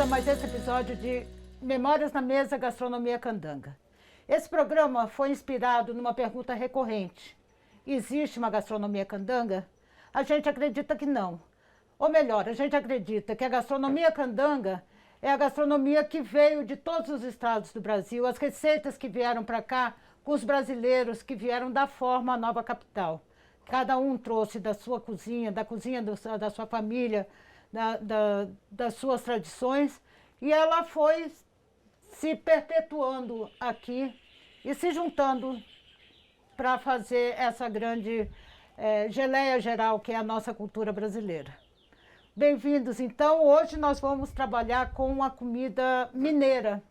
Mais esse episódio de Memórias na Mesa, Gastronomia Candanga. Esse programa foi inspirado numa pergunta recorrente. Existe uma gastronomia candanga? A gente acredita que não. Ou melhor, a gente acredita que a gastronomia candanga é a gastronomia que veio de todos os estados do Brasil, as receitas que vieram para cá com os brasileiros que vieram dar forma à nova capital. Cada um trouxe da sua cozinha, da cozinha da sua família, das suas tradições, e ela foi se perpetuando aqui e se juntando para fazer essa grande geleia geral que é a nossa cultura brasileira. Bem-vindos, então. Hoje nós vamos trabalhar com a comida mineira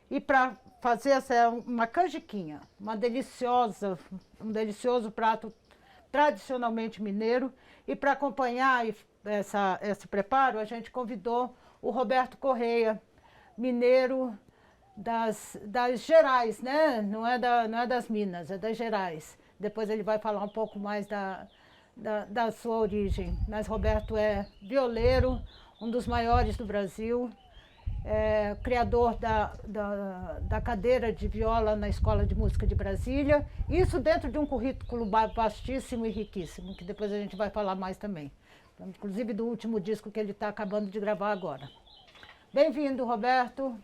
e para fazer uma canjiquinha, um delicioso prato tradicionalmente mineiro, e para acompanhar esse preparo, a gente convidou o Roberto Correia, mineiro das Gerais, né? Não é das Minas, é das Gerais. Depois ele vai falar um pouco mais da sua origem. Mas Roberto é violeiro, um dos maiores do Brasil, criador da cadeira de viola na Escola de Música de Brasília. Isso dentro de um currículo vastíssimo e riquíssimo, que depois a gente vai falar mais também. Inclusive do último disco que ele está acabando de gravar agora. Bem-vindo, Roberto.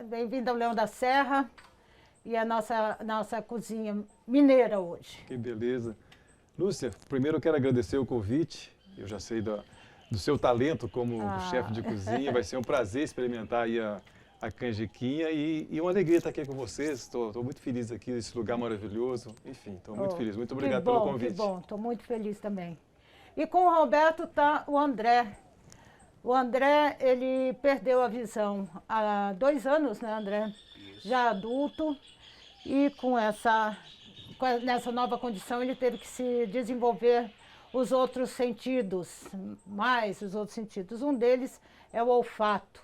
Bem-vindo ao Leão da Serra e a nossa cozinha mineira hoje. Que beleza. Lúcia, primeiro eu quero agradecer o convite. Eu já sei do seu talento como chefe de cozinha. Vai ser um prazer experimentar aí a canjiquinha e uma alegria estar aqui com vocês. Estou muito feliz aqui nesse lugar maravilhoso. Enfim, estou muito feliz. Muito obrigado pelo convite. Que bom, estou muito feliz também. E com o Roberto está o André. O André, ele perdeu a visão há 2 anos, né, André? Isso. Já adulto, e nessa nova condição ele teve que se desenvolver os outros sentidos, os outros sentidos. Um deles é o olfato,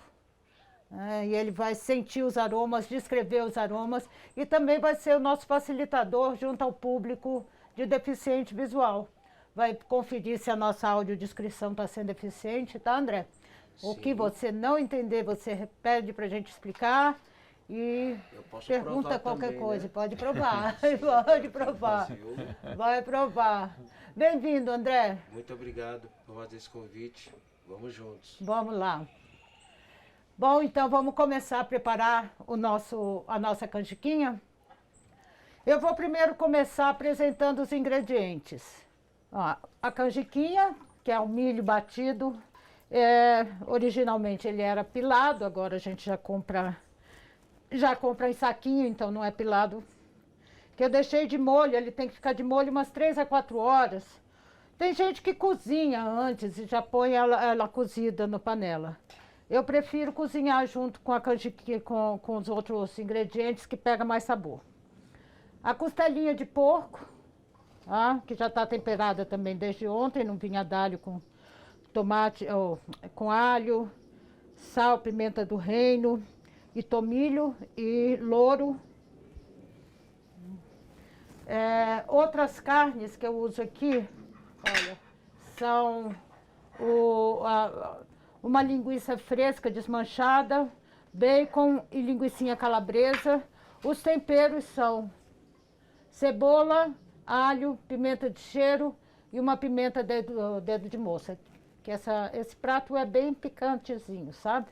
né? E ele vai sentir os aromas, descrever os aromas, e também vai ser o nosso facilitador junto ao público de deficiente visual. Vai conferir se a nossa audiodescrição está sendo eficiente, tá, André? Sim. O que você não entender, você pede para a gente explicar e pergunta qualquer também, coisa. Né? Pode provar, pode provar. Vai provar. Bem-vindo, André. Muito obrigado por fazer esse convite. Vamos juntos. Vamos lá. Bom, então vamos começar a preparar a nossa canjiquinha. Eu vou primeiro começar apresentando os ingredientes. Ó, a canjiquinha, que é o milho batido, originalmente ele era pilado, agora a gente já compra em saquinho, então não é pilado. Que eu deixei de molho, ele tem que ficar de molho umas 3 a 4 horas. Tem gente que cozinha antes e já põe ela cozida na panela. Eu prefiro cozinhar junto com a canjiquinha, com os outros ingredientes, que pega mais sabor. A costelinha de porco, que já está temperada também desde ontem, num vinhadalho com tomate, com alho, sal, pimenta do reino, e tomilho e louro. Outras carnes que eu uso aqui, olha, são uma linguiça fresca desmanchada, bacon e linguicinha calabresa. Os temperos são cebola, alho, pimenta de cheiro e uma pimenta dedo de moça. Que esse prato é bem picantezinho, sabe?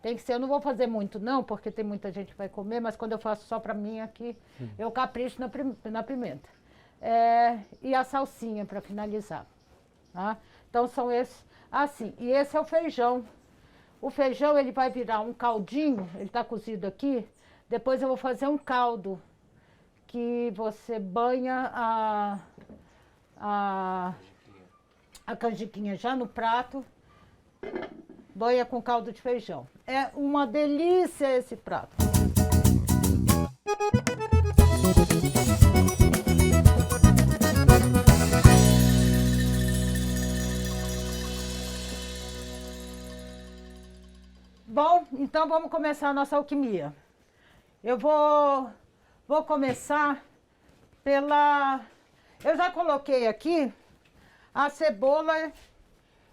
Tem que ser, eu não vou fazer muito não, porque tem muita gente que vai comer, mas quando eu faço só para mim aqui, eu capricho na pimenta. E a salsinha para finalizar. Tá? Então são esses. Assim, e esse é o feijão. O feijão ele vai virar um caldinho, ele está cozido aqui. Depois eu vou fazer um caldo que você banha a canjiquinha já no prato, banha com caldo de feijão. É uma delícia esse prato. Bom, então vamos começar a nossa alquimia. Eu vou começar pela... Eu já coloquei aqui a cebola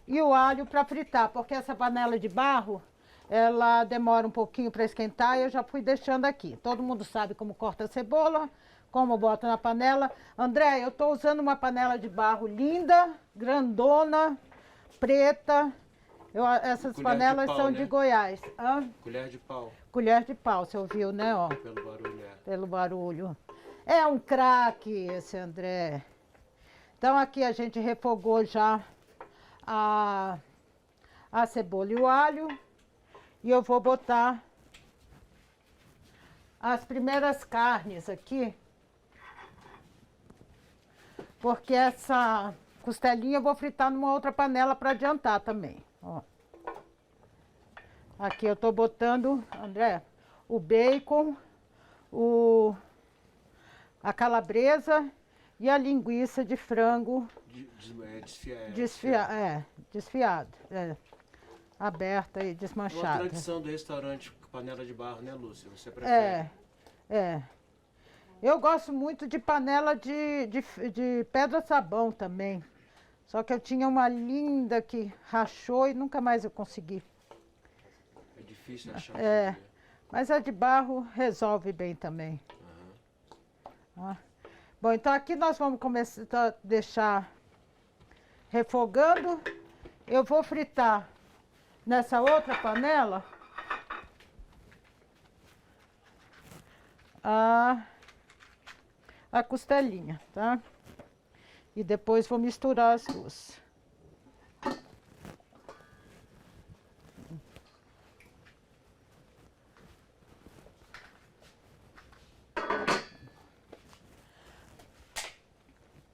e o alho para fritar, porque essa panela de barro, ela demora um pouquinho para esquentar e eu já fui deixando aqui. Todo mundo sabe como corta a cebola, como bota na panela. André, eu estou usando uma panela de barro linda, grandona, preta. Essas panelas de pau, são né? de Goiás. Colher de pau. Colher de pau, você ouviu, né? Ó, Pelo barulho, é. pelo barulho. É um craque esse André. Então aqui a gente refogou já a cebola e o alho. E eu vou botar as primeiras carnes aqui. Porque essa costelinha eu vou fritar numa outra panela para adiantar também. Ó. Aqui eu tô botando, André, o bacon, a calabresa e a linguiça de frango desfiado, aberta e Uma desmanchada. tradição do restaurante com panela de barro, né, Lúcia? Você prefere? É. Eu gosto muito de panela de pedra-sabão também. Só que eu tinha uma linda que rachou e nunca mais eu consegui. É difícil achar. Mas a de barro resolve bem também. Ó. Bom, então aqui nós vamos começar a deixar refogando. Eu vou fritar nessa outra panela a costelinha, tá? E depois vou misturar as duas.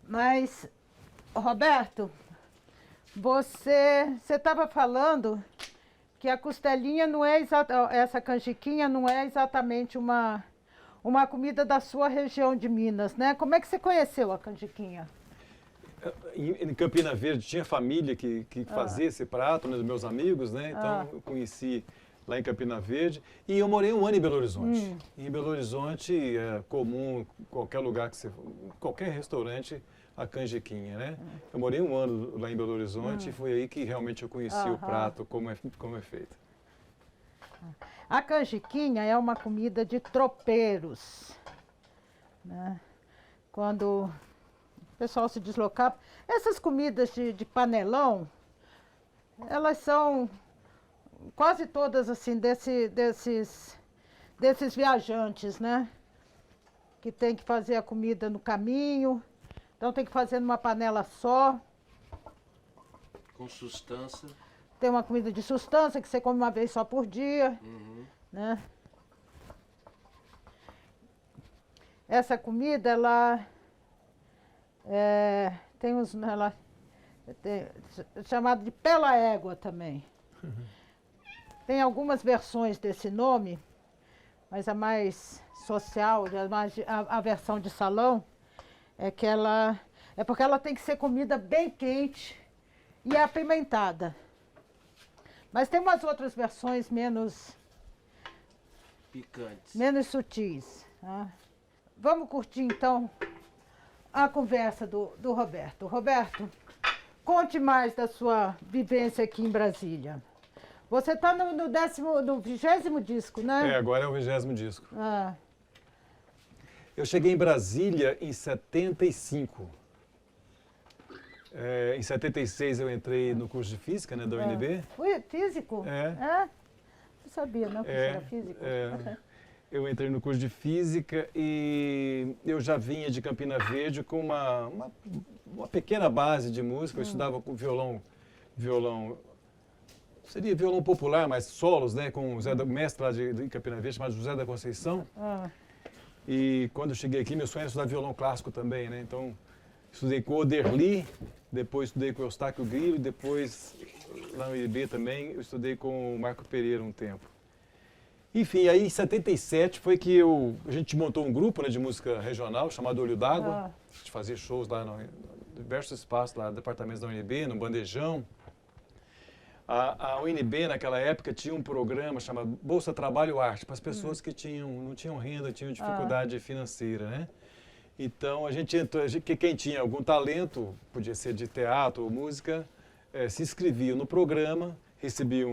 Mas, Roberto, você estava falando que a costelinha não é essa canjiquinha não é exatamente uma comida da sua região de Minas, né? Como é que você conheceu a canjiquinha? Em Campina Verde tinha família que fazia esse prato, né, dos meus amigos, né? Então eu conheci lá em Campina Verde e eu morei um ano em Belo Horizonte. Em Belo Horizonte é comum, qualquer lugar que você, qualquer restaurante, a canjiquinha, né? Eu morei um ano lá em Belo Horizonte e foi aí que realmente eu conheci o prato, como é feito. A canjiquinha é uma comida de tropeiros, né? Quando o pessoal se deslocava. Essas comidas de panelão, elas são quase todas assim desses viajantes, né? Que tem que fazer a comida no caminho, então tem que fazer numa panela só. Com sustância. Tem uma comida de sustância que você come uma vez só por dia, né? Essa comida, ela tem uns, ela tem, chamado de pela égua também. Tem algumas versões desse nome, mas a mais social, a versão de salão, é que ela é porque ela tem que ser comida bem quente e apimentada. Mas tem umas outras versões menos picantes, menos sutis. Tá? Vamos curtir então a conversa do Roberto. Roberto, conte mais da sua vivência aqui em Brasília. Você está no 20º disco, né? Agora é o 20º disco. Ah. Eu cheguei em Brasília em 75. Em 76 eu entrei no curso de Física, né, da UNB. Foi físico? Não sabia não que você era físico. Eu entrei no curso de Física e eu já vinha de Campina Verde com uma pequena base de música. Eu estudava com violão, seria violão popular, mas solos, né, com o mestre lá de Campina Verde, chamado José da Conceição. E quando eu cheguei aqui, meu sonho era estudar violão clássico também, né? Então, estudei com o Oderli, depois estudei com o Eustáquio Grillo, depois, lá no IB também, eu estudei com o Marco Pereira um tempo. Enfim, aí em 77 foi que a gente montou um grupo, né, de música regional chamado Olho d'Água. A gente fazia shows lá em diversos espaços, lá, departamentos da UNB, no Bandejão. A UNB, naquela época, tinha um programa chamado Bolsa Trabalho Arte, para as pessoas que não tinham renda, tinham dificuldade financeira, né? Então, quem tinha algum talento, podia ser de teatro ou música, se inscrevia no programa, recebia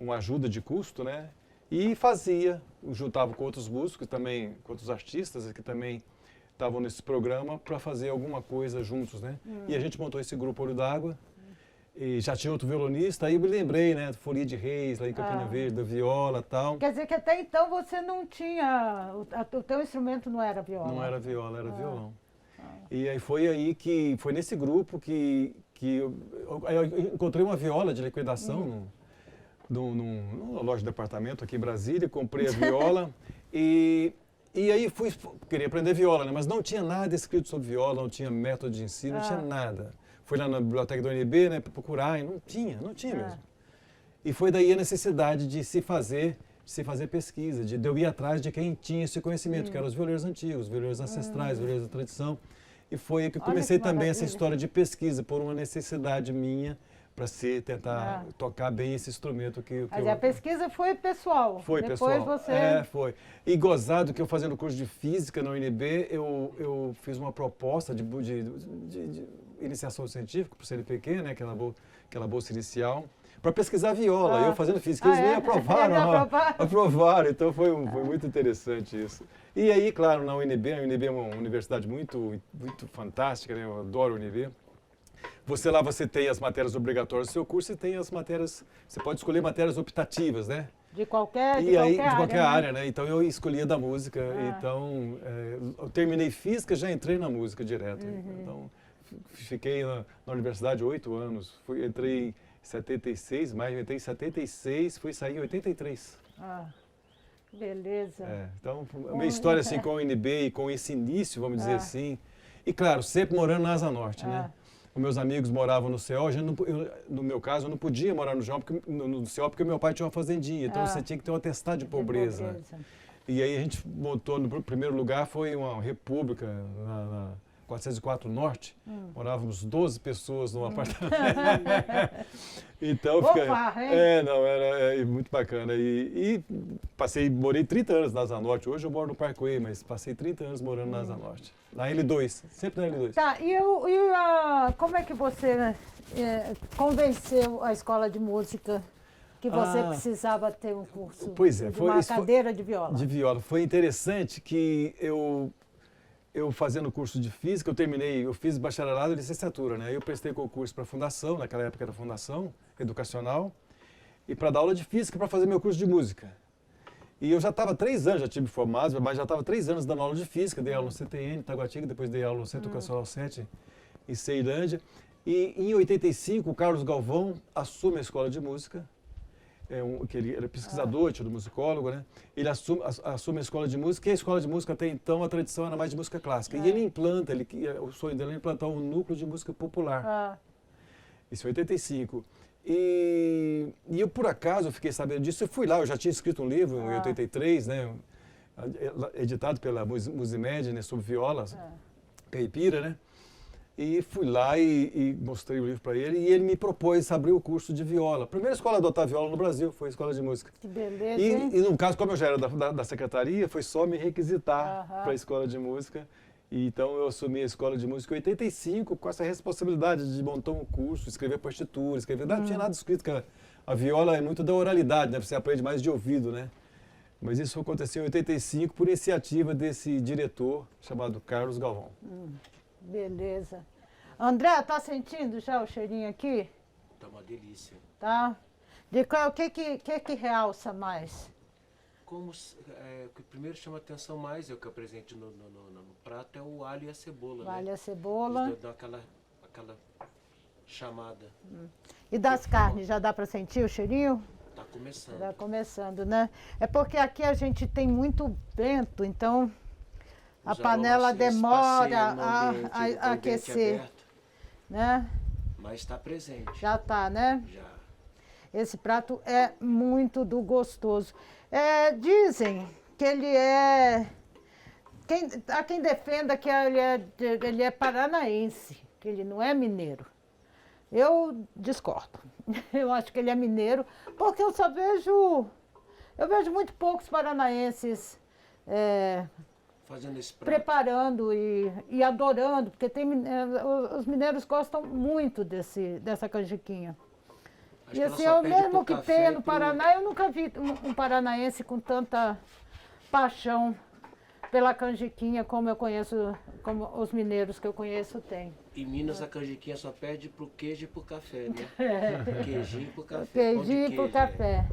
uma ajuda de custo, né? E juntava com outros músicos também, com outros artistas que também estavam nesse programa para fazer alguma coisa juntos, né? E a gente montou esse grupo Olho d'Água. E já tinha outro violonista, aí eu me lembrei, né, do Folia de Reis, lá em Campina Verde, da viola e tal. Quer dizer que até então você não tinha, o teu instrumento não era viola? Não era viola, era violão. E aí foi nesse grupo que eu encontrei uma viola de liquidação numa loja de departamento aqui em Brasília, comprei a viola e aí queria aprender viola, né, mas não tinha nada escrito sobre viola, não tinha método de ensino, não tinha nada. Fui lá na biblioteca da UNB, né, para procurar, e não tinha mesmo. E foi daí a necessidade de se fazer pesquisa, de eu ir atrás de quem tinha esse conhecimento, que eram os violeiros antigos, os violeiros ancestrais, os violeiros da tradição. E foi aí que eu comecei também essa história de pesquisa, por uma necessidade minha, para tentar tocar bem esse instrumento Mas a pesquisa foi pessoal? Foi depois pessoal. Você... Foi. E gozado que eu fazendo curso de física na UNB, eu fiz uma proposta de iniciação científica para o CNPq, né, aquela bolsa inicial, para pesquisar viola, eu fazendo física. Eles nem aprovaram. Aprovaram, então foi muito interessante isso. E aí, claro, na UNB, a UNB é uma universidade muito, muito fantástica, né, eu adoro a UNB. Você tem as matérias obrigatórias do seu curso e tem as matérias, você pode escolher matérias optativas, né? De qualquer área, né? Então eu escolhia da música, então eu terminei física, já entrei na música direto. Então fiquei na universidade 8 anos, entrei em 76, entrei em 76, fui sair em 83. Beleza. Então a minha história assim com a UNB e com esse início, vamos dizer assim, e claro, sempre morando na Asa Norte, né? Os meus amigos moravam no CO, no meu caso, eu não podia morar no CO porque meu pai tinha uma fazendinha, então você tinha que ter um atestado de pobreza. E aí a gente montou, no primeiro lugar foi uma república na 404 Norte, morávamos 12 pessoas num apartamento. Então, era muito bacana. E morei 30 anos na Asa Norte, hoje eu moro no Parkway, mas passei 30 anos morando na Asa Norte. Na L2, sempre na L2. Tá, como é que você convenceu a escola de música que você precisava ter um curso uma cadeira de viola? De viola. Foi interessante que eu fazendo curso de física, eu fiz bacharelado e licenciatura, né? Eu prestei concurso para a fundação, naquela época era fundação educacional, e para dar aula de física para fazer meu curso de música. E eu já estava 3 anos, já tive formado, mas já estava 3 anos dando aula de física, dei aula no CTN, Taguatinga, depois dei aula no Centro Educacional 7, em Ceilândia. E em 85, o Carlos Galvão assume a escola de música, que ele era pesquisador, tido musicólogo, né? Ele assume a escola de música, e a escola de música até então, a tradição era mais de música clássica. E ele implanta, o sonho dele é implantar um núcleo de música popular. Isso em 85. E eu, por acaso, fiquei sabendo disso, eu fui lá, eu já tinha escrito um livro em 83, né? Editado pela Musimed, né? Sobre viola, caipira, né? E fui lá e mostrei o livro para ele e ele me propôs abrir o curso de viola. A primeira escola a adotar viola no Brasil foi a escola de música. Que beleza, e no caso, como eu já era da secretaria, foi só me requisitar para a escola de música. E então eu assumi a escola de música em 85 com essa responsabilidade de montar um curso, escrever partitura, não tinha nada escrito, que a viola é muito da oralidade, né? Você aprende mais de ouvido, né? Mas isso aconteceu em 85 por iniciativa desse diretor chamado Carlos Galvão. Beleza. André, tá sentindo já o cheirinho aqui? Tá uma delícia. Tá? O que realça mais? O que primeiro chama atenção mais, é o que eu apresento no prato, é o alho e a cebola. O alho e a cebola. Eles dão aquela chamada. E das carnes, já dá para sentir o cheirinho? Tá começando. Tá começando, né? É porque aqui a gente tem muito vento, então a panela demora a aquecer, né? Mas está presente. Já está, né? Já. Esse prato é muito gostoso. Dizem que ele é... Há quem defenda que ele é paranaense, que ele não é mineiro. Eu discordo. Eu acho que ele é mineiro, porque eu vejo muito poucos paranaenses Fazendo esse prato. preparando e adorando, porque os mineiros gostam muito dessa canjiquinha. Acho E que ela assim, só eu pede mesmo pro que café tenha e no pro- Paraná, eu nunca vi um paranaense com tanta paixão pela canjiquinha como como os mineiros que eu conheço têm. Em Minas a canjiquinha só pede pro queijo e pro café, né? Queijinho pro café. Pão de Queijinho pro queijo, café.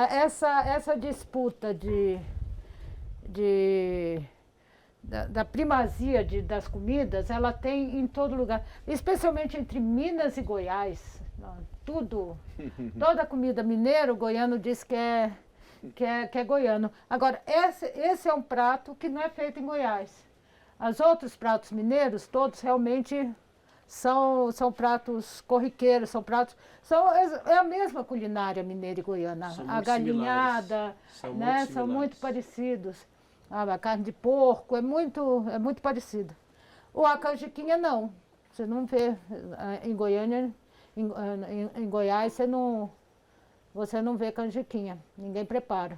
Essa disputa da primazia das comidas, ela tem em todo lugar, especialmente entre Minas e Goiás. Toda comida mineira, o goiano diz que é goiano. Agora, esse é um prato que não é feito em Goiás. Os outros pratos mineiros, todos realmente são pratos corriqueiros, é a mesma culinária mineira e goiana. São A muito galinhada, similares. né, são Similares. muito parecidos. A carne de porco é muito parecida. A canjiquinha não. Você não vê em Goiânia, em Goiás, você não vê canjiquinha. Ninguém prepara.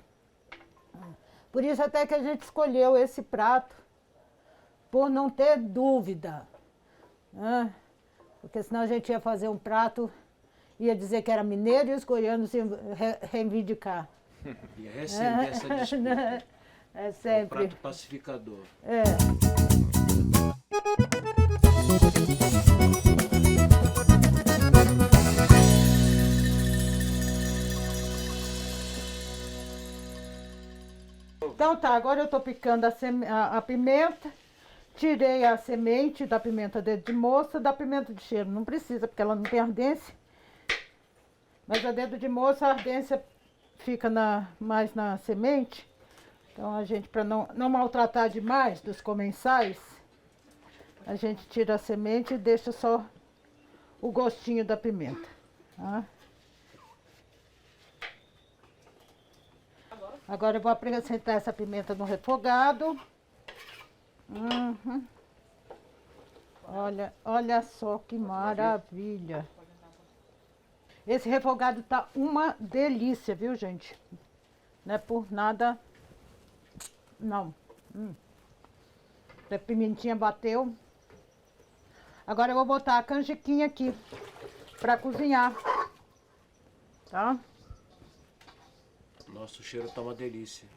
Por isso até que a gente escolheu esse prato, por não ter dúvida, né? Porque senão a gente ia fazer um prato, ia dizer que era mineiro e os goianos iam reivindicar. Ia recender essa disputa. É É um sempre. prato pacificador. É. Então tá, agora eu estou picando a pimenta, tirei a semente da pimenta dedo de moça, da pimenta de cheiro. Não precisa, porque ela não tem ardência. Mas a dedo de moça, a ardência fica mais na semente. Então a gente, para não maltratar demais dos comensais, a gente tira a semente e deixa só o gostinho da pimenta. Tá? Agora eu vou acrescentar essa pimenta no refogado. Uhum. Olha só que maravilha. Esse refogado tá uma delícia, viu, gente? Não é por nada, não. A pimentinha bateu. Agora eu vou botar a canjiquinha aqui para cozinhar, tá? Nossa, o cheiro tá uma delícia.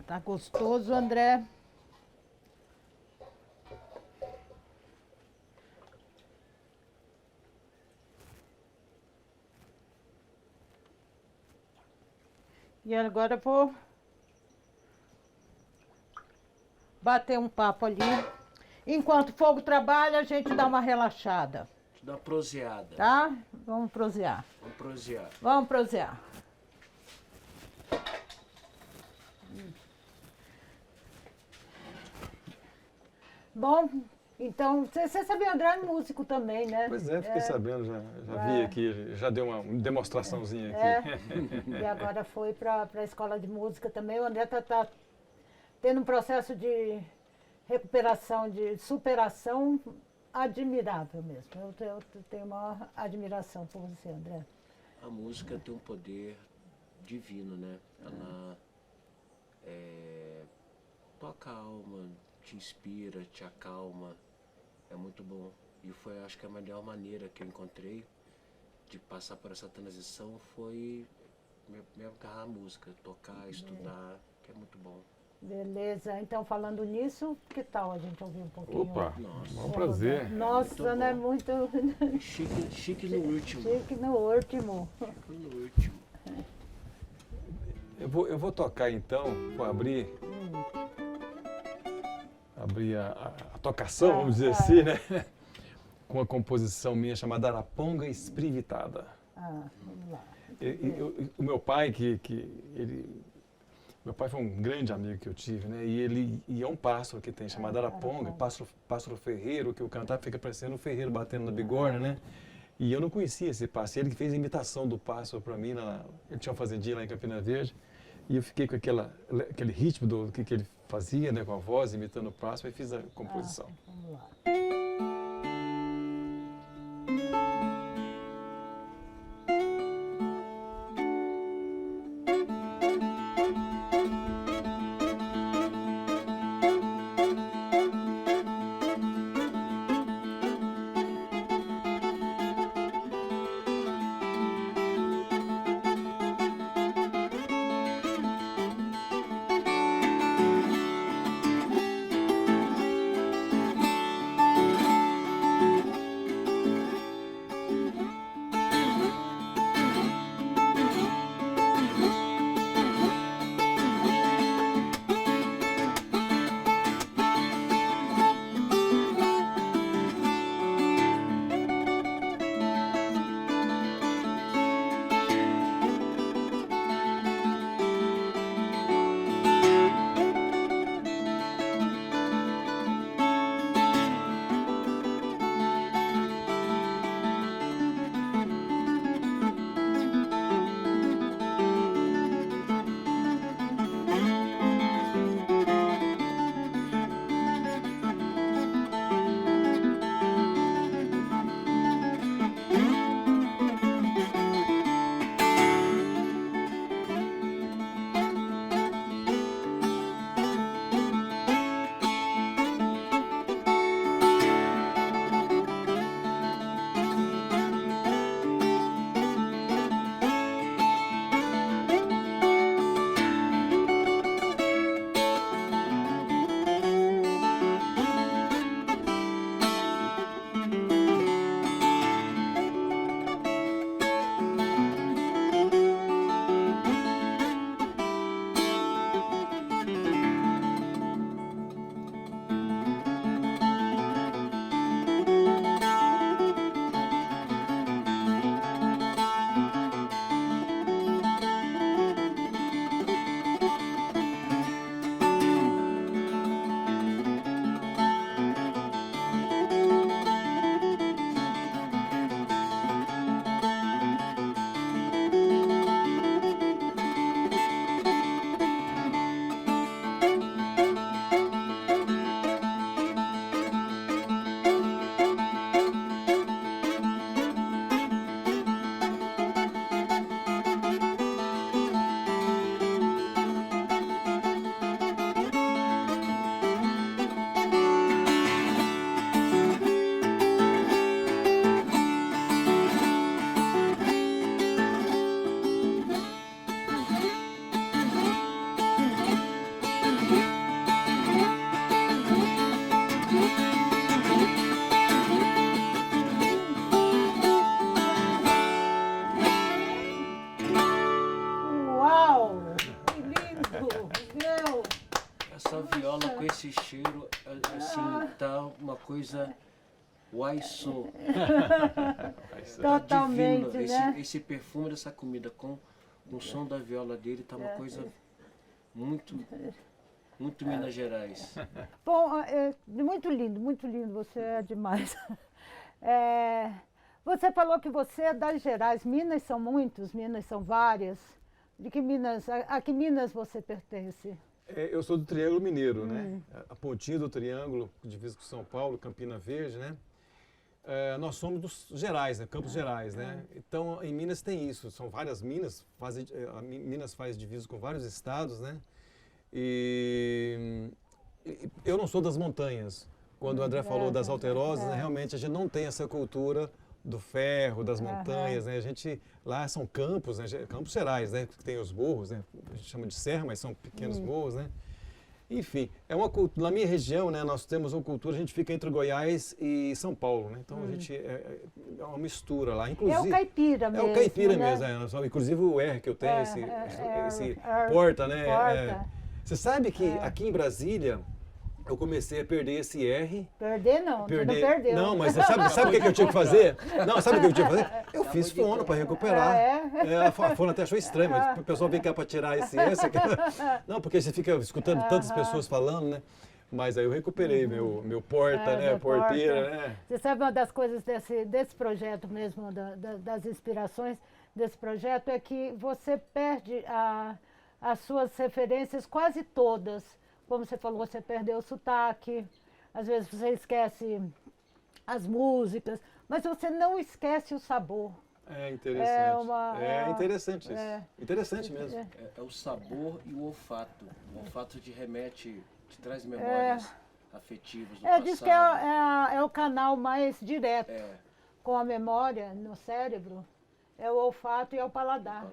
Tá gostoso, André. E agora eu vou bater um papo ali. Enquanto o fogo trabalha, a gente dá uma relaxada, Te dá uma proseada. tá? Vamos prosear. Vamos prosear. Vamos prosear. Bom, então, você sabia, André é músico também, né? Pois é, fiquei sabendo, já vi aqui, já deu uma demonstraçãozinha aqui. E agora foi para a escola de música também. O André tá tendo um processo de recuperação, de superação admirável mesmo. Eu tenho maior admiração por você, André. A música tem um poder divino, né? Ela toca a alma, te inspira, te acalma. É muito bom. E foi, acho que a melhor maneira que eu encontrei de passar por essa transição foi me agarrar a música, tocar, estudar, que é muito bom. Beleza, então falando nisso, que tal a gente ouvir um pouquinho? Opa, Nossa. é um prazer. Nossa, Muito né? bom. Muito Chique no último. chique no último. Chique no último. Eu vou tocar então, vou abrir a tocação, vamos dizer assim, né? Com uma composição minha chamada Araponga Esprivitada. Vamos lá. O meu pai, meu pai foi um grande amigo que eu tive, né? E é um pássaro que tem chamado Araponga, pássaro ferreiro, que o cantar fica parecendo um ferreiro batendo na bigorna, né? E eu não conhecia esse pássaro. Ele que fez a imitação do pássaro para mim, ele tinha uma fazendinha lá em Campina Verde, e eu fiquei com aquele ritmo do que ele fazia, né? Com a voz, imitando o pássaro, e fiz a composição. Vamos lá. esse cheiro, assim, tá uma coisa uai-sou. Totalmente, divino. né? Esse perfume dessa comida com o som da viola dele tá uma coisa muito, muito Minas Gerais. Bom, muito lindo, você é demais. Você falou que você é das Gerais, Minas são muitos, Minas são várias. De que Minas, a que Minas você pertence? Eu sou do Triângulo Mineiro, né? A pontinha do Triângulo, divisa com São Paulo, Campina Verde, né? Nós somos dos Gerais, né? Campos Gerais, né? Então, em Minas tem isso, são várias minas, Minas faz divisa com vários estados, né? E eu não sou das montanhas. Quando o André falou das alterosas, né? Realmente a gente não tem essa cultura do ferro, das montanhas, né? A gente, lá são campos, né? Campos Gerais, né? Que tem os morros, né? A gente chama de serra, mas são pequenos morros, né? Enfim, na minha região, né, nós temos uma cultura, a gente fica entre Goiás e São Paulo, né? Então a gente é uma mistura lá, inclusive. É o caipira mesmo. É o caipira né? mesmo, inclusive o R que eu tenho, esse porta, né? Porta. Você sabe que aqui em Brasília eu comecei a perder esse R. Perder não, você não perdeu. Não, mas sabe o que eu tinha que fazer? Não, sabe o que eu tinha que fazer? Eu fiz fono para recuperar. A fono até achou estranho, mas o pessoal vem cá para tirar esse S. Não, porque você fica escutando tantas pessoas falando, né? Mas aí eu recuperei meu porta, né? Porteira, né? Você sabe uma das coisas desse projeto mesmo, das inspirações desse projeto, é que você perde as suas referências quase todas. Como você falou, você perdeu o sotaque, às vezes você esquece as músicas, mas você não esquece o sabor. É interessante. É interessante isso. Interessante mesmo. É o sabor e o olfato. O olfato te remete, te traz memórias afetivas do passado. Diz que é o canal mais direto com a memória no cérebro, é o olfato e é o paladar.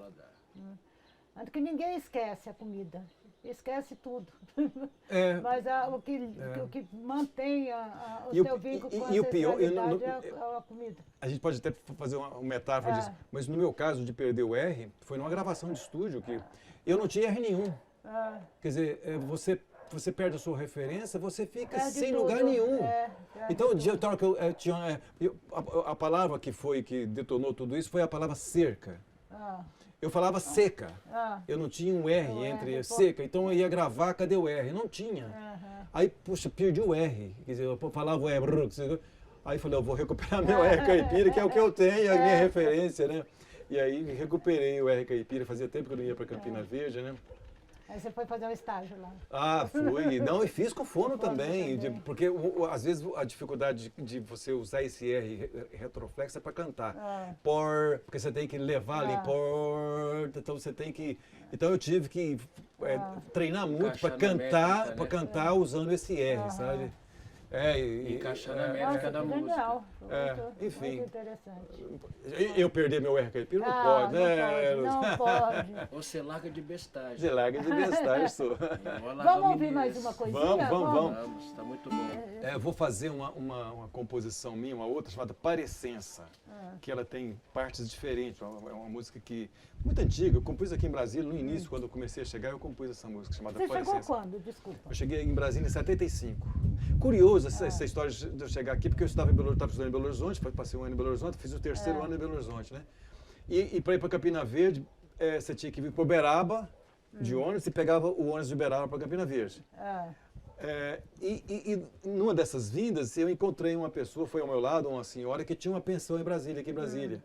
Tanto que ninguém esquece a comida, esquece tudo. Mas o que mantém o seu vínculo com a ancestralidade é a comida. A gente pode até fazer uma metáfora disso, mas no meu caso de perder o R, foi numa gravação de estúdio que eu não tinha R nenhum. Quer dizer, você perde a sua referência, você fica sem lugar nenhum. Então, a palavra que detonou tudo isso foi a palavra cerca. Eu falava seca. Eu não tinha um R entre seca, então eu ia gravar, cadê o R? Não tinha. Aí, puxa, perdi o R. Quer dizer, eu falava o R. Aí falei, eu vou recuperar meu R caipira, que é o que eu tenho, a minha referência, né? E aí recuperei o R caipira, fazia tempo que eu não ia para Campina Verde, né? Aí você foi fazer um estágio lá. Fui. Não, e fiz com o fono também, porque às vezes a dificuldade de você usar esse R retroflexo é para cantar. Porque você tem que levar ali, então você tem que... Então eu tive que treinar muito para cantar usando esse R, sabe? Encaixar na métrica da música. Legal. Enfim. Muito interessante. Eu perder meu R caipira? Não pode, né? Não pode. Você larga de bestagem. Você larga de bestagem, sou. Vamos ouvir mais uma coisinha? Vamos, está muito bom. Eu vou fazer uma composição minha, uma outra chamada Parecença, que ela tem partes diferentes. É uma música muito antiga. Eu compus aqui em Brasília, no início, quando eu comecei a chegar, eu compus essa música chamada Parecença. Você chegou quando? Desculpa. Eu cheguei em Brasília em 75. Curioso essa história de eu chegar aqui, porque eu estava estudando em Belo Horizonte, passei um ano em Belo Horizonte, fiz o terceiro ano em Belo Horizonte, né? E para ir para Campina Verde, você tinha que vir para Uberaba, de ônibus, e pegava o ônibus de Uberaba para Campina Verde. E numa dessas vindas, eu encontrei uma pessoa, foi ao meu lado, uma senhora, que tinha uma pensão em Brasília, aqui em Brasília.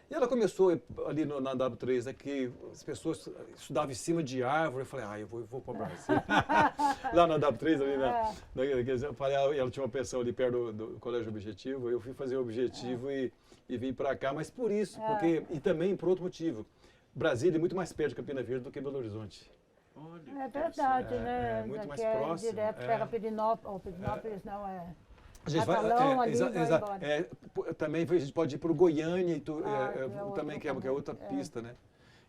E ela começou ali na W3, né, que as pessoas estudavam em cima de árvore. Eu falei, eu vou para Brasília. Lá na W3, ali eu falei, ela tinha uma pensão ali perto do Colégio Objetivo. Eu fui fazer o Objetivo e vim para cá, mas por isso, e também por outro motivo. Brasília é muito mais perto de Campina Verde do que Belo Horizonte. Olha, é verdade, né? É muito mais é próximo. Direto pega Pirinópolis, não é... A gente Catalão, ali vai embora. Também a gente pode ir para o Goiânia, também, que é outra pista, né?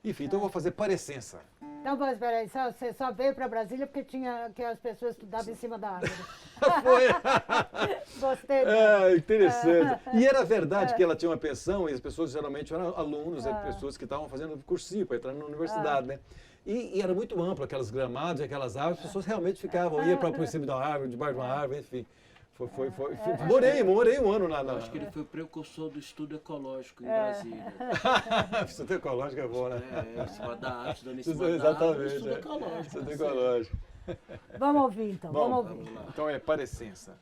Enfim, então eu vou fazer Parecença. Então, mas peraí, você só veio para Brasília porque que as pessoas estudavam em cima da árvore. Foi! Gostei. Interessante. E era verdade que ela tinha uma pensão e as pessoas geralmente eram alunos, pessoas que estavam fazendo cursinho para entrar na universidade, né? E era muito amplo, aquelas gramadas, aquelas árvores, as pessoas realmente ficavam, iam para cima da árvore, debaixo de uma árvore, enfim. Morei um ano Eu acho que ele foi o precursor do estudo ecológico em Brasília. Estudo ecológico é bom, né? Em cima da arte, estudando em cima Exatamente, da arte, estudo ecológico. Estudo ecológico. Vamos ouvir então, vamos ouvir. Então é Parecença.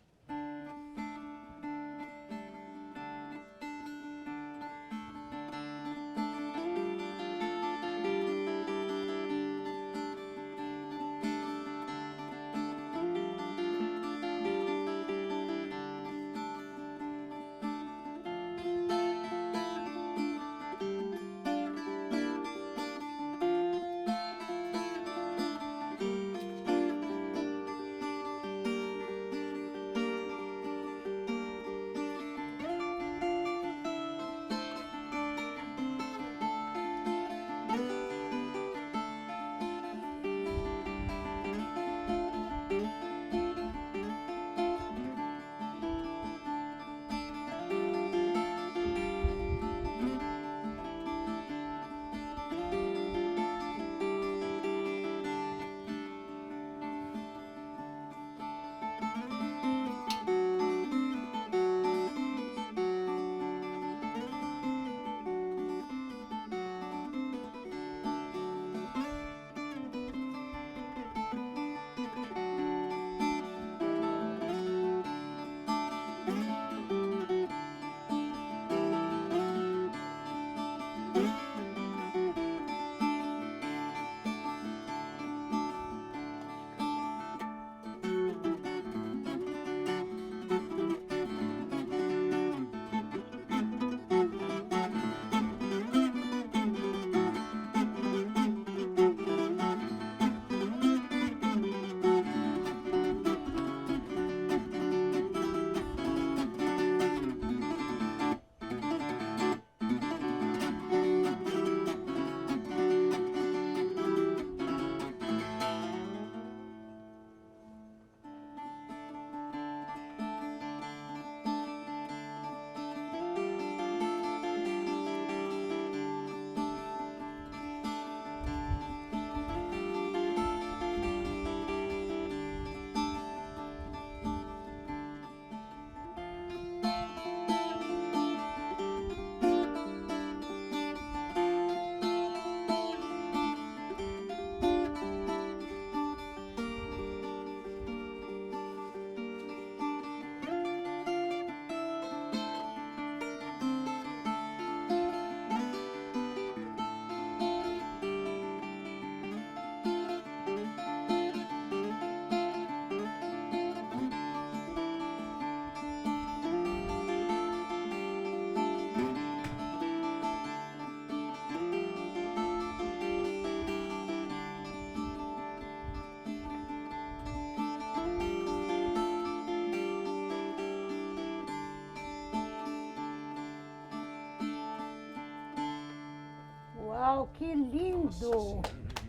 Uau, que lindo!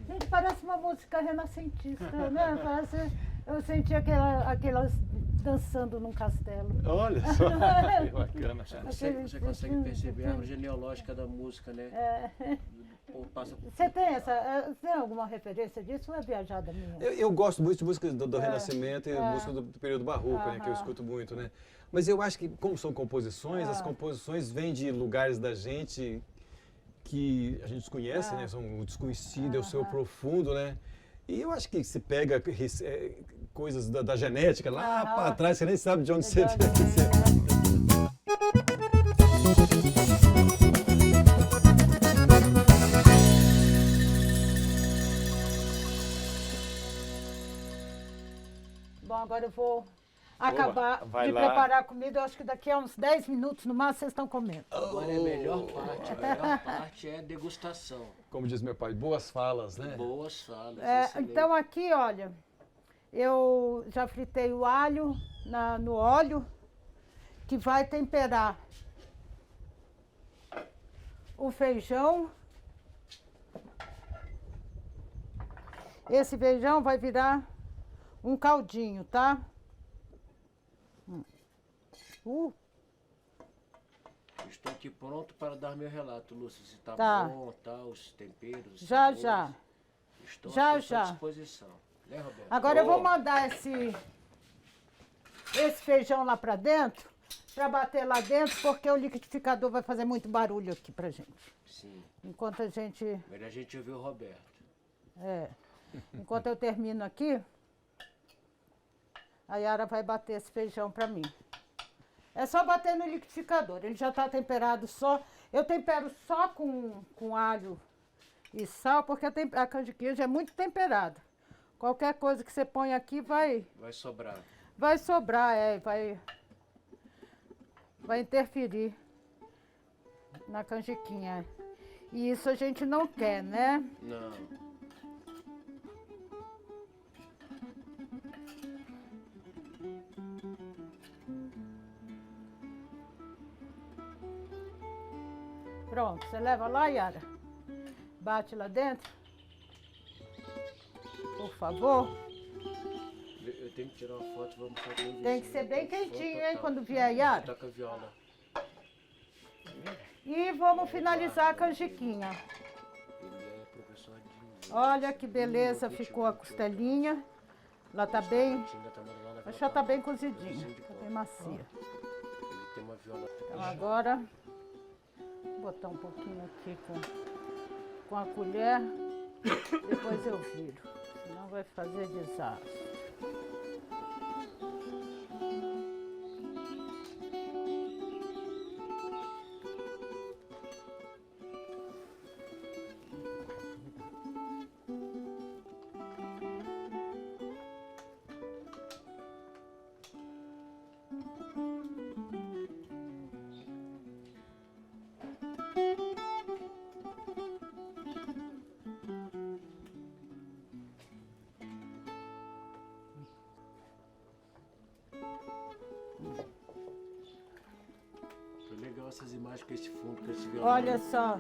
Gente, parece uma música renascentista, né? Parece, eu senti aquelas dançando num castelo. Olha só, que bacana. Você consegue perceber a árvore genealógica da música, né? Pô, passa... Você tem alguma referência disso ou é viajada minha? Eu gosto muito de música do Renascimento e música do período barroco, né, que eu escuto muito, né? Mas eu acho que, como são composições, as composições vêm de lugares da gente que a gente desconhece, né? São desconhecidos, é o seu profundo, né? E eu acho que se pega coisas da genética lá para trás, você nem sabe de onde você... Bom, agora eu vou acabar vai de lá. preparar a comida. Eu acho que daqui a uns 10 minutos, no máximo, vocês estão comendo. Agora é a melhor parte. A melhor parte é a degustação. Como diz meu pai, boas falas, né? Boas falas. Então aqui, olha, eu já fritei o alho no óleo, que vai temperar o feijão. Esse feijão vai virar um caldinho, tá? Estou aqui pronto para dar meu relato, Lúcia. Se tá Tá. bom, tá, os temperos. os Já, sabores. já. Estou Já, à sua já. disposição. Né, Roberto? Agora eu vou mandar esse feijão lá pra dentro, pra bater lá dentro, porque o liquidificador vai fazer muito barulho aqui pra gente. Sim. Enquanto a gente... Melhor a gente ouvir o Roberto. Enquanto eu termino aqui, a Yara vai bater esse feijão pra mim. É só bater no liquidificador, ele já tá temperado só. Eu tempero só com alho e sal, porque a canjiquinha já é muito temperada. Qualquer coisa que você põe aqui vai sobrar. Vai sobrar, vai interferir na canjiquinha. E isso a gente não quer, né? Não. Pronto, você leva lá, Yara. Bate lá dentro. Por favor. Eu tenho que tirar uma foto, vamos fazer um Tem que ser bem quentinho, hein, quando vier a Yara. Toca a viola. E vamos finalizar a canjiquinha. Ele é professor de... Olha que beleza ficou a costelinha. Ela tá bem, acho que já tá bem cozidinha, tá bem macia. Ele tem uma viola. Então agora, vou botar um pouquinho aqui com a colher, depois eu viro, senão vai fazer desastre. Foi legal essas imagens com esse fundo, com esse violão. Olha só,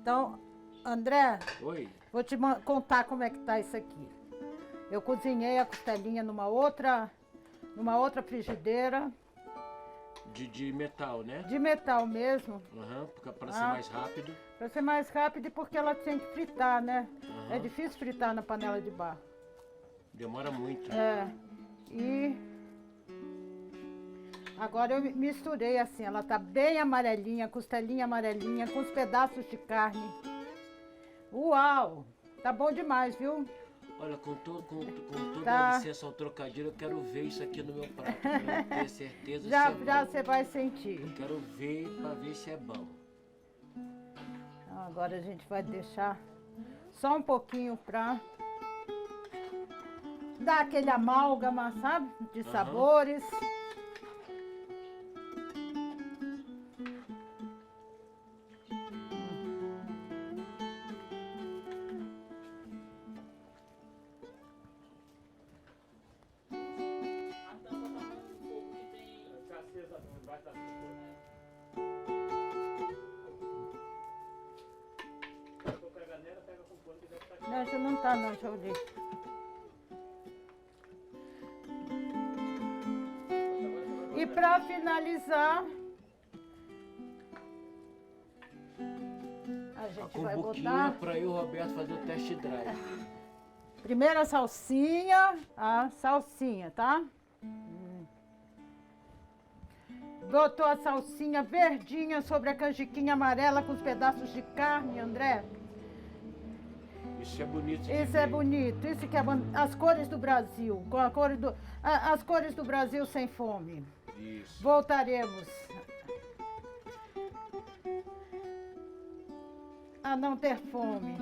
então, André, Oi. vou te contar como é que tá isso aqui. Eu cozinhei a costelinha numa outra frigideira, De metal, né? de metal mesmo, Aham, para ser mais rápido. para ser mais rápido e porque ela tinha que fritar, né? Aham. É difícil fritar na panela de barro. Demora muito. E agora eu misturei assim, ela tá bem amarelinha, costelinha amarelinha, com os pedaços de carne. Uau! Tá bom demais, viu? Olha, com toda Tá. a licença ao trocadilho, eu quero ver isso aqui no meu prato, pra eu ter certeza Já se é bom. você vai sentir. Eu quero ver para ver se é bom. Então, agora a gente vai deixar só um pouquinho pra dar aquele amálgama, sabe? De sabores. Não, já não tá não, já olhei. E para finalizar, a gente Com vai boquinha botar para eu e o Roberto fazer o test drive. primeiro a salsinha, tá? Botou a salsinha verdinha sobre a canjiquinha amarela com os pedaços de carne, André. Isso é bonito. de Isso é ver. bonito, isso que é as cores do Brasil, com a cor as cores do Brasil sem fome. Isso. Voltaremos a não ter fome.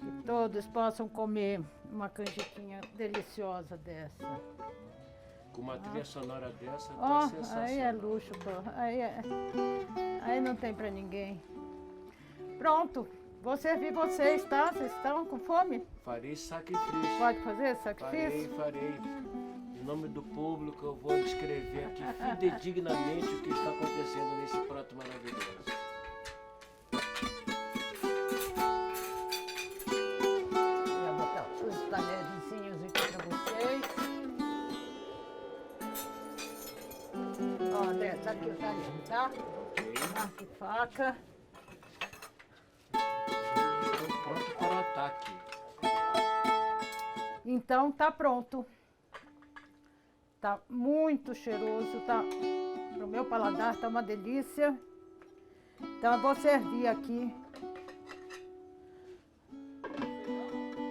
Que todos possam comer uma canjiquinha deliciosa dessa. Com uma trilha sonora dessa, tá Ó, sensacional. aí é luxo, pô. Aí não tem pra ninguém. Pronto, vou servir vocês, tá? Vocês estão com fome? Farei sacrifício. Pode fazer sacrifício? Farei. Em nome do público, eu vou descrever aqui fidedignamente o que está acontecendo nesse prato maravilhoso. Vou botar os talherzinhos aqui pra vocês. Ó, André, tá aqui o talher, tá? Ok? Arco e faca. Estou pronto para o ataque. Então tá pronto. Tá muito cheiroso, tá? Pro meu paladar tá uma delícia. Então eu vou servir aqui.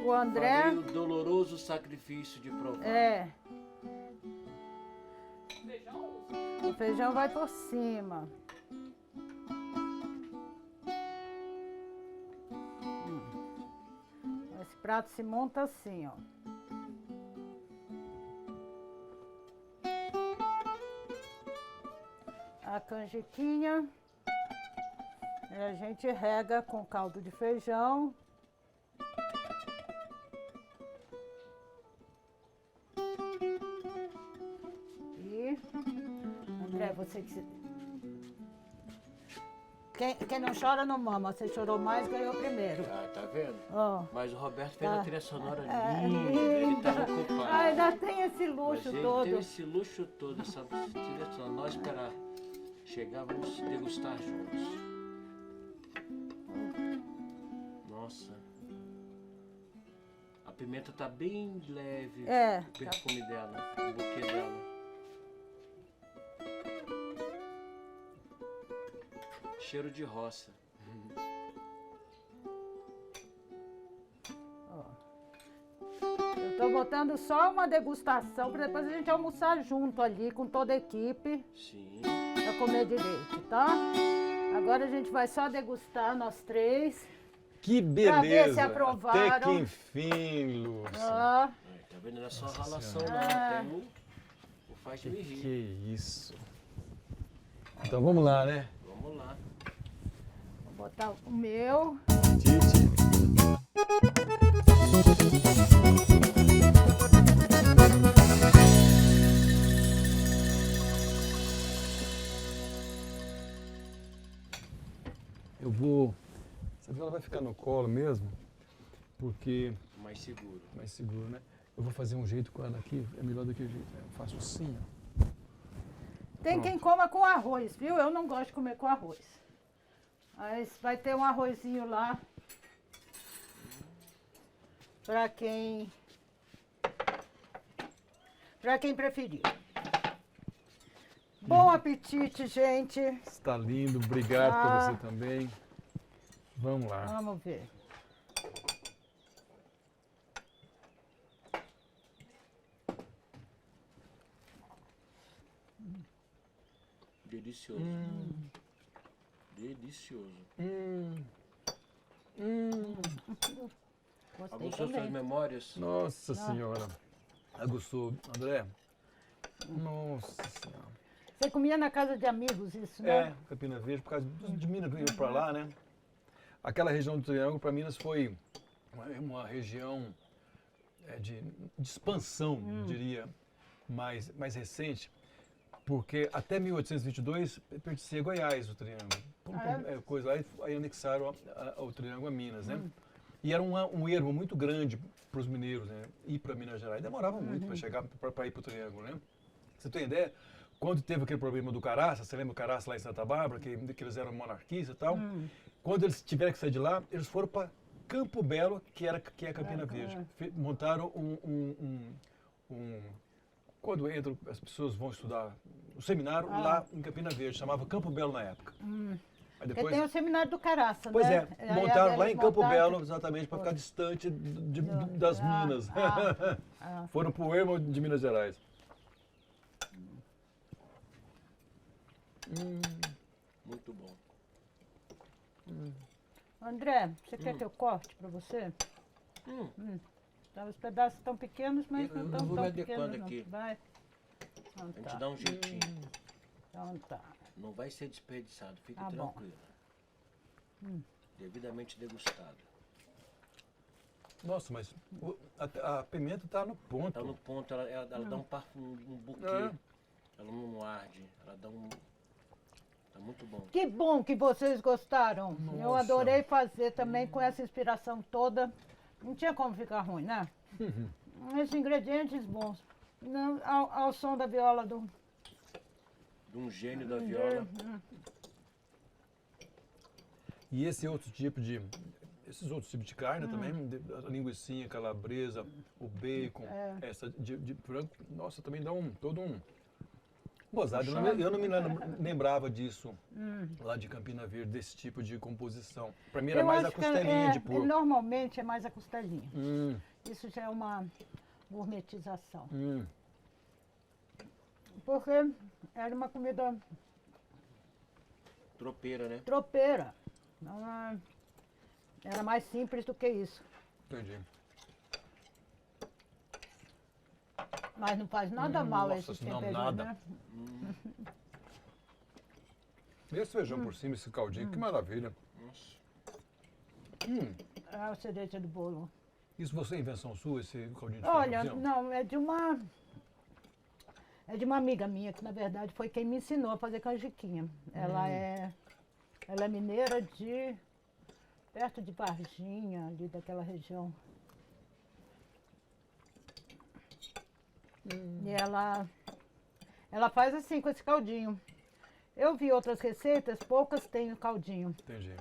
O André. Farei o doloroso sacrifício de provar. É. O feijão vai por cima. Esse prato se monta assim, ó. A canjiquinha. E a gente rega com caldo de feijão. E, André, você que se... Quem não chora não mama. Você chorou mais, ganhou primeiro. Ah, tá vendo? Ó. Mas o Roberto fez Tá. a trilha sonora É, linda, ele linda. estava ocupado. Ah, ainda tem esse Mas luxo ele todo. teve esse luxo todo, essa trilha sonora. Nós, para chegar, vamos degustar juntos. Nossa. A pimenta tá bem leve. É. O perfume dela, o buquê dela. Cheiro de roça. Eu tô botando só uma degustação para depois a gente almoçar junto ali com toda a equipe Sim. para comer direito, tá? Agora a gente vai só degustar nós três. Que Pra ver beleza! se aprovaram. Até que enfim, Lúcia. Ó, Ai, tá vendo? Não é só ralação, Senhora. não. Tem o faz-me rir. Que isso. Então vamos lá, né? Vamos lá. vou botar o meu. Tite. Eu vou... Essa viola vai ficar no colo mesmo, porque Mais seguro. é mais seguro, né? Eu vou fazer um jeito com ela aqui, é melhor do que o jeito. Eu faço assim, ó. Tem Pronto. quem coma com arroz, viu? Eu não gosto de comer com arroz. Mas vai ter um arrozinho lá para quem preferir. Bom apetite, gente. Está lindo, obrigado Ah. para você também. Vamos lá. Vamos ver. Delicioso. Delicioso. Gostei Aguçou suas também. memórias? Nossa Senhora. Aguçou. André? Nossa Senhora. Você comia na casa de amigos isso, né? É, Campina Verde, por causa de Minas que eu para lá, né? Aquela região do Triângulo, para Minas, foi uma região de expansão, diria, mais recente. Porque até 1822 pertencia a Goiás, o Triângulo. Coisa lá, aí anexaram o Triângulo a Minas, né? E era um erro muito grande para os mineiros, né? Ir para Minas Gerais. Demorava muito para chegar, para ir para o Triângulo, né? Você tem ideia? Quando teve aquele problema do Caraça, você lembra o Caraça lá em Santa Bárbara, que eles eram monarquistas e tal? Quando eles tiveram que sair de lá, eles foram para Campo Belo, que é Campina Verde. Montaram quando as pessoas vão estudar o seminário lá em Campina Verde, chamava Campo Belo na época. Aí depois tem o seminário do Caraça, pois né? Pois montaram lá em Campo Belo, exatamente, para ficar distante das Minas. Foram para o ermo de Minas Gerais. Muito bom. André, você quer que eu corte para você? Os pedaços estão pequenos, mas não estão tão pequenos não. Aqui. Vai. Então, A gente dá um jeitinho. Então tá. Não vai ser desperdiçado, fique Bom. tranquilo. Devidamente degustado. Nossa, mas a pimenta está no ponto. Está no ponto, ela dá um buquê. Ela não arde, ela dá um... Tá muito bom. Que bom que vocês gostaram. Nossa. Eu adorei fazer também com essa inspiração toda. Não tinha como ficar ruim, né? Esses ingredientes bons. Não, ao som da viola do... De um gênio da viola. E esses outros tipos de carne também, a linguicinha, a calabresa, o bacon, essa de frango, nossa, também dá todo um gozado. Eu não me lembrava disso lá de Campina Verde, desse tipo de composição. Para mim era mais a costelinha de porco. Normalmente é mais a costelinha. Isso já é uma gourmetização. Porque era uma comida Tropeira, né? tropeira. Não, era mais simples do que isso. Entendi. Mas não faz nada mal Nossa, esse não, tempero, nada. né? E esse feijão por cima, esse caldinho, que maravilha. Nossa. É a cereja do bolo. Isso você é invenção sua, esse caldinho de Olha, feijão? não, é de uma amiga minha, que na verdade foi quem me ensinou a fazer canjiquinha. Ela é mineira perto de Varginha, ali daquela região. E ela faz assim, com esse caldinho. Eu vi outras receitas, poucas têm o caldinho. Entendi.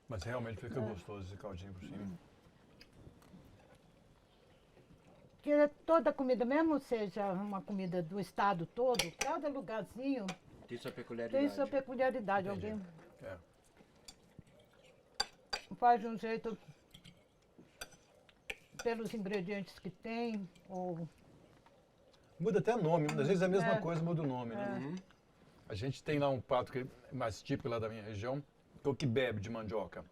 Mas realmente fica gostoso esse caldinho por cima. Porque toda comida, mesmo seja uma comida do estado todo, cada lugarzinho Tem sua peculiaridade. tem sua peculiaridade. Entendi. Alguém É. faz de um jeito pelos ingredientes que tem, ou... Muda até nome, às vezes é a mesma coisa, muda o nome, né? A gente tem lá um prato que é mais típico lá da minha região, que é o quibe de mandioca.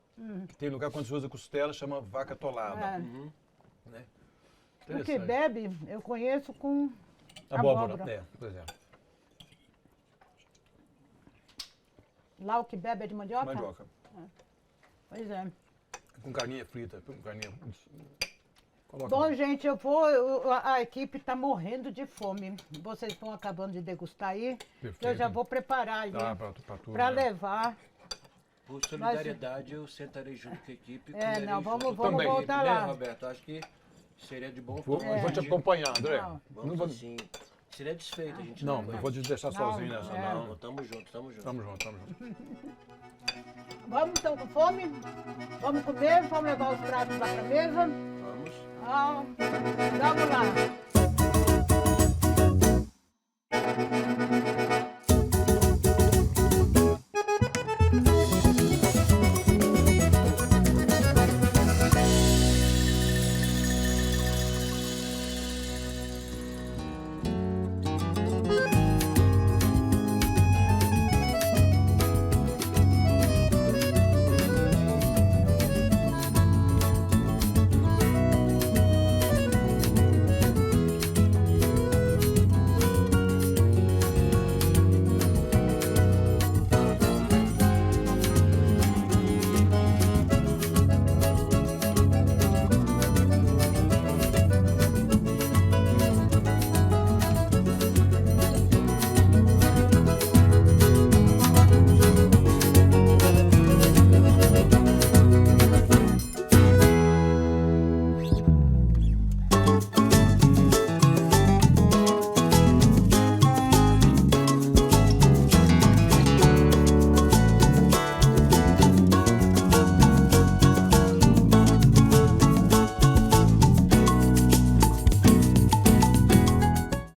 Que tem lugar quando se usa costela, chama vaca tolada. Né? O que bebe, eu conheço com Abóbora. É, pois é. Lá o que bebe é de mandioca? Mandioca. Pois é. Com carninha frita, com carninha... Coloca Bom, lá. gente, a equipe está morrendo de fome. Vocês estão acabando de degustar aí. Perfeito. Eu já vou preparar ali pra tudo, para né? levar. Por solidariedade, eu sentarei junto com a equipe. Não, vamos Também. voltar né, lá. Roberto? Acho que seria de bom Vou te acompanhar, André. Não. Vamos vou... assim. Seria desfeito, a gente Não vou te deixar sozinho nessa, não. Não, tamo junto, tamo junto. Tamo junto. Vamos, estão com fome? Vamos comer, vamos levar os pratos lá para a mesa. Vamos. Vamos lá.